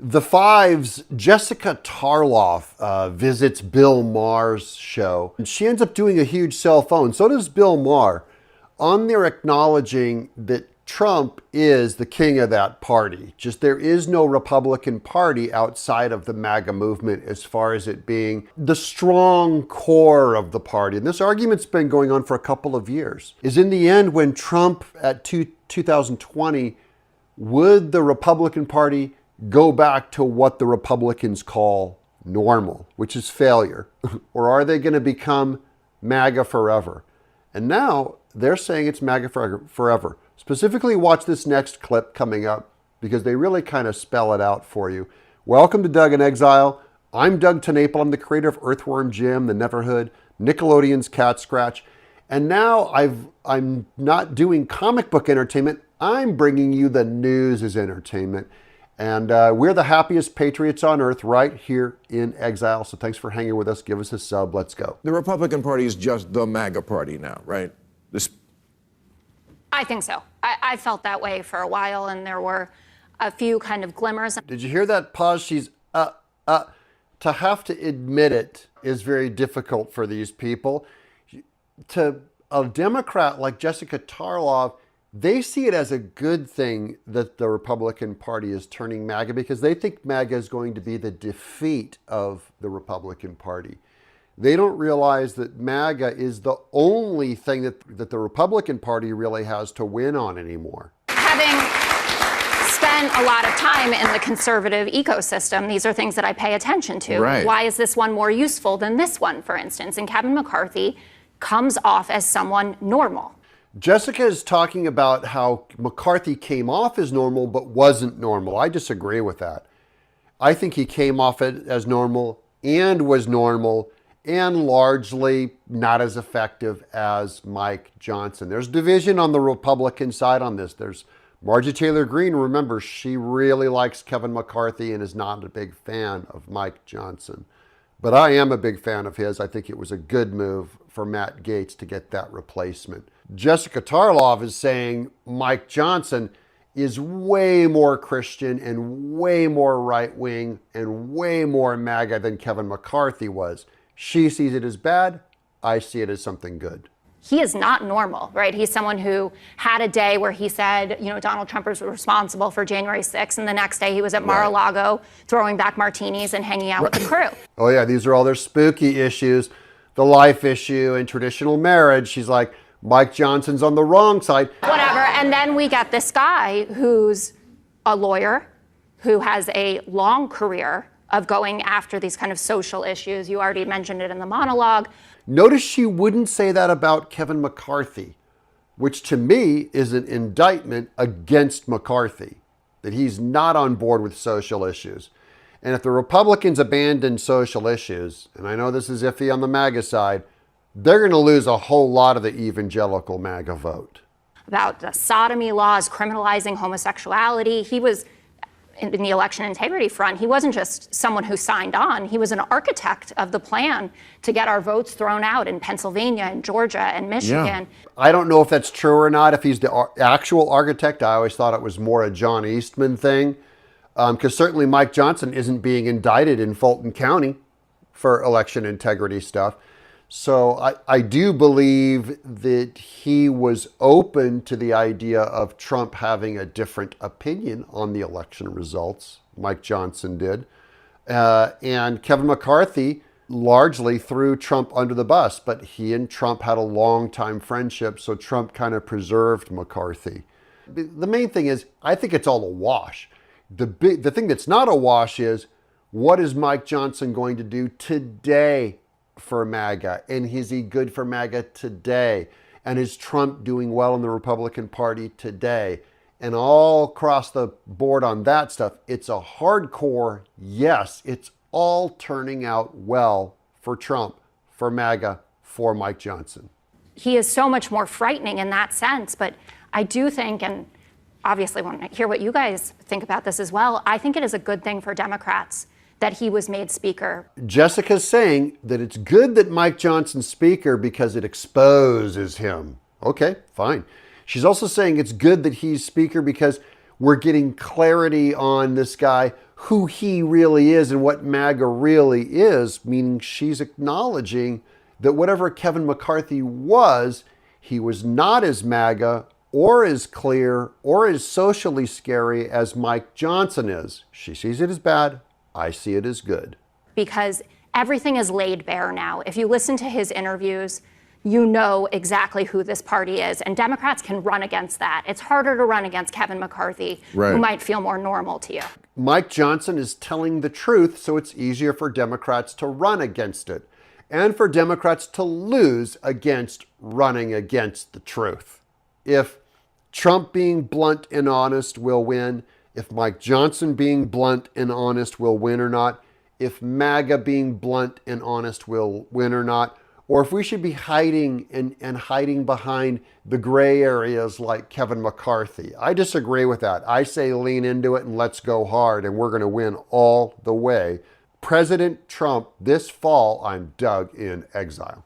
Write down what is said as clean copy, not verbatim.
The Five's Jessica Tarlov visits Bill Maher's show, and she ends up doing a huge cell phone. So does Bill Maher. On there acknowledging that Trump is the king of that party. Just there is no Republican Party outside of the MAGA movement as far as it being the strong core of the party. And this argument's been going on for a couple of years. Is in the end, when Trump at 2020, would the Republican Party go back to what the Republicans call normal, which is failure? Or are they going to become MAGA forever? And now they're saying it's MAGA forever. Specifically, watch this next clip coming up because they really kind of spell it out for you. Welcome to Doug in Exile. I'm Doug TenNapel. I'm the creator of Earthworm Jim, The Neverhood, Nickelodeon's Cat Scratch. And now I'm not doing comic book entertainment. I'm bringing you the news as entertainment. And we're the happiest patriots on earth right here in Exile. So thanks for hanging with us. Give us a sub. Let's go. The Republican Party is just the MAGA party now, right? I think so. I felt that way for a while, and there were a few kind of glimmers. Did you hear that pause? She's, to have to admit it is very difficult for these people. To a Democrat like Jessica Tarlov, they see it as a good thing that the Republican Party is turning MAGA because they think MAGA is going to be the defeat of the Republican Party. They don't realize that MAGA is the only thing that the Republican Party really has to win on anymore. Having spent a lot of time in the conservative ecosystem, these are things that I pay attention to. Right. Why is this one more useful than this one, for instance? And Kevin McCarthy comes off as someone normal. Jessica is talking about how McCarthy came off as normal but wasn't normal. I disagree with that. I think he came off as normal and was normal and largely not as effective as Mike Johnson. There's division on the Republican side on this. There's Marjorie Taylor Greene. Remember, she really likes Kevin McCarthy and is not a big fan of Mike Johnson. But I am a big fan of his. I think it was a good move for Matt Gaetz to get that replacement. Jessica Tarlov is saying Mike Johnson is way more Christian and way more right-wing and way more MAGA than Kevin McCarthy was. She sees it as bad. I see it as something good. He is not normal, right? He's someone who had a day where he said, Donald Trump was responsible for January 6th, and the next day he was at Mar-a-Lago throwing back martinis and hanging out with the crew. Oh yeah, these are all their spooky issues, the life issue and traditional marriage. She's like, Mike Johnson's on the wrong side. Whatever, and then we get this guy who's a lawyer, who has a long career of going after these kind of social issues. You already mentioned it in the monologue. Notice she wouldn't say that about Kevin McCarthy, which to me is an indictment against McCarthy, that he's not on board with social issues. And if the Republicans abandon social issues, and I know this is iffy on the MAGA side, they're going to lose a whole lot of the evangelical MAGA vote. About the sodomy laws, criminalizing homosexuality. He was in the election integrity front. He wasn't just someone who signed on. He was an architect of the plan to get our votes thrown out in Pennsylvania and Georgia and Michigan. Yeah. I don't know if that's true or not, if he's the actual architect. I always thought it was more a John Eastman thing, because certainly Mike Johnson isn't being indicted in Fulton County for election integrity stuff. So I do believe that he was open to the idea of Trump having a different opinion on the election results. Mike Johnson did. And Kevin McCarthy largely threw Trump under the bus, but he and Trump had a long-time friendship, so Trump kind of preserved McCarthy. The main thing is, I think it's all a wash. The thing that's not a wash is, what is Mike Johnson going to do today for MAGA? And is he good for MAGA today? And is Trump doing well in the Republican Party today? And all across the board on that stuff, it's a hardcore yes. It's all turning out well for Trump, for MAGA, for Mike Johnson. He is so much more frightening in that sense, but I do think, and obviously want to hear what you guys think about this as well, I think it is a good thing for Democrats that he was made speaker. Jessica's saying that it's good that Mike Johnson's speaker because it exposes him. Okay, fine. She's also saying it's good that he's speaker because we're getting clarity on this guy who he really is and what MAGA really is, meaning she's acknowledging that whatever Kevin McCarthy was, he was not as MAGA or as clear or as socially scary as Mike Johnson is. She sees it as bad. I see it as good. Because everything is laid bare now. If you listen to his interviews, you know exactly who this party is. And Democrats can run against that. It's harder to run against Kevin McCarthy, who might feel more normal to you. Mike Johnson is telling the truth, so it's easier for Democrats to run against it, and for Democrats to lose against running against the truth. If Trump being blunt and honest will win, if Mike Johnson being blunt and honest will win or not, if MAGA being blunt and honest will win or not, or if we should be hiding and hiding behind the gray areas like Kevin McCarthy. I disagree with that. I say lean into it and let's go hard, and we're going to win all the way. President Trump, this fall, I'm dug in exile.